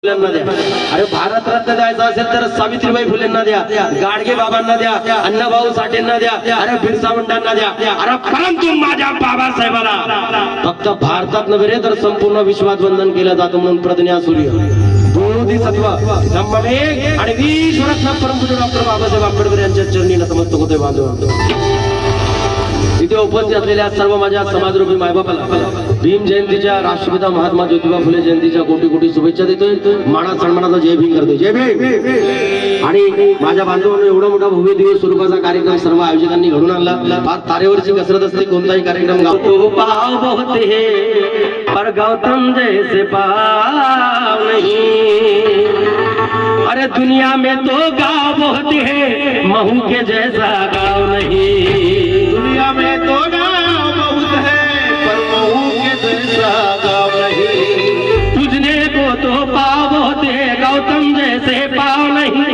अरे भारत रत्न द्यायचा असेल तर सावित्रीबाई फुलेंना द्या, गाडगे बाबांना द्या, अण्णाभाऊ साठेंना द्या, अरे बिरसा मुंडांना द्या. अरे परंतु माझ्या बाबासाहेबाला फक्त भारतात नव्हे तर संपूर्ण विश्वात वंदन केलं जातं म्हणून प्रज्ञा सूर्य बोधिसत्व धम्मवेग आणि विश्वरत्न परमपूज्य डॉक्टर बाबासाहेब आंबेडकर यांच्या चरणी नतमस्तक होते. बांधव इथे उपस्थित असलेल्या सर्व माझ्या समाजरूपी मायबापाला भीम जयंतीच्या, राष्ट्रपिता महात्मा ज्योतिबा फुले जयंतीच्या कोटी कोटी शुभेच्छा देतोय. माना सन्मानाचा जय भीम करतोय. जय भीम. आणि माझ्या बांधवांनो, एवढा मोठा भव्य दिवस स्वरूपाचा कार्यक्रम सर्व आयोजकांनी घडून आणला. फार तारेवरची कसरत असते कोणताही कार्यक्रम. गावतो पाव बहुत है पर गौतम जैसे पाव नहीं. अरे दुनिया में तो गाँव बहुत है महू के जैसा गाँव नहीं. दुनिया में तो गाँव बहुत है पर महू के जैसा गाँव नहीं. तुझने को तो पाव बहुत है गौतम जैसे पाव नहीं.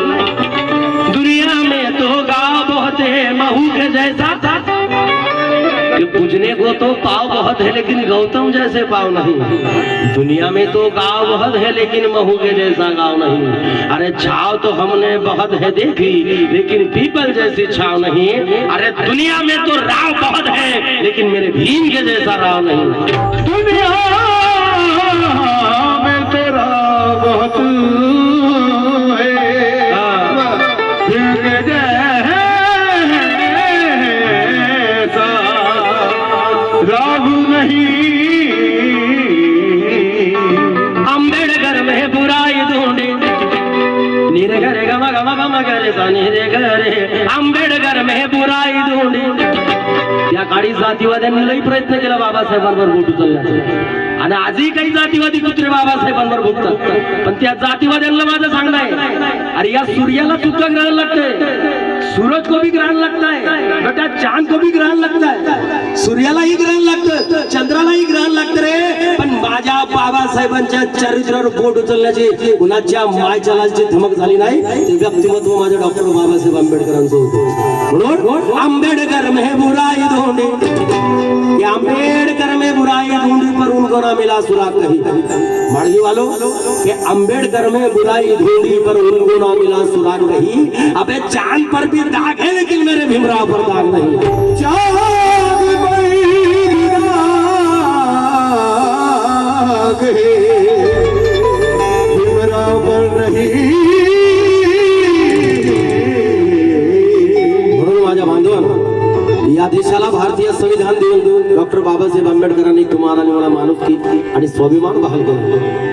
दुनिया में तो गाँव बहुत है महू के जैसा. पूजने को तो पाव बहुत है लेकिन गौतम जैसे पाव नहीं. दुनिया में तो गाँव बहुत है लेकिन महू के जैसा गाँव नहीं. अरे छाव तो हमने बहुत है देखी लेकिन पीपल जैसी छाव नहीं. अरे दुनिया में तो राव बहुत है लेकिन मेरे भीम के जैसा राव नहीं. दुनिया में तो राव बहुत अंबेडकर में बुराई ढूंढी नीरे घरे गमा गमा गमा करे सानी रे घरे. आंबेडकर में बुराई ढूंढी. त्या काळी जातीवाद्यांनी लई प्रयत्न केला बाबासाहेबांवर बोट उचलण्याचा आणि आजही काही जातीवादी कुत्रे बाबासाहेबांवर बोलतात. पण त्या जातीवाद्यांना माझं सांगणं आहे, अरे या सूर्याला सुद्धा ग्रहण लागतंय, सूरज को भी ग्रहण लगता है बेटा, चांद को भी ग्रहण लगता है, सूर्यालाही ग्रहण लागतं, चंद्रालाही ग्रहण लागतं रे. पण माझ्या बाबासाहेबांच्या चरित्रावर बोट उचलण्याची कुणाच्या मायचालाची धमक झाली नाही. ते व्यक्तिमत्व माझ्या डॉक्टर बाबासाहेब आंबेडकरांचं होतं. म्हणून आंबेडकर में बुराई ढूंढी, आंबेडकर में बुराई ढूंढी पर उनको ना मिला सुराग कहीं. माड़गी वालों के अम्बेडकर में बुराई ढूंढी पर उनको ना मिला सुराग कहीं. अबे चांद पर भी दाग है लेकिन मेरे भीमराव पर दाग नहीं. चांद पर भी दाग है भीमराव पर नहीं. म्हणून माझ्या बांधवांनो, या देशाला भारतीय संविधान देऊन डॉक्टर बाबासाहेब आंबेडकरांनी तुम्हाला आणि मला माणुसकी आणि स्वाभिमान बहाल केला.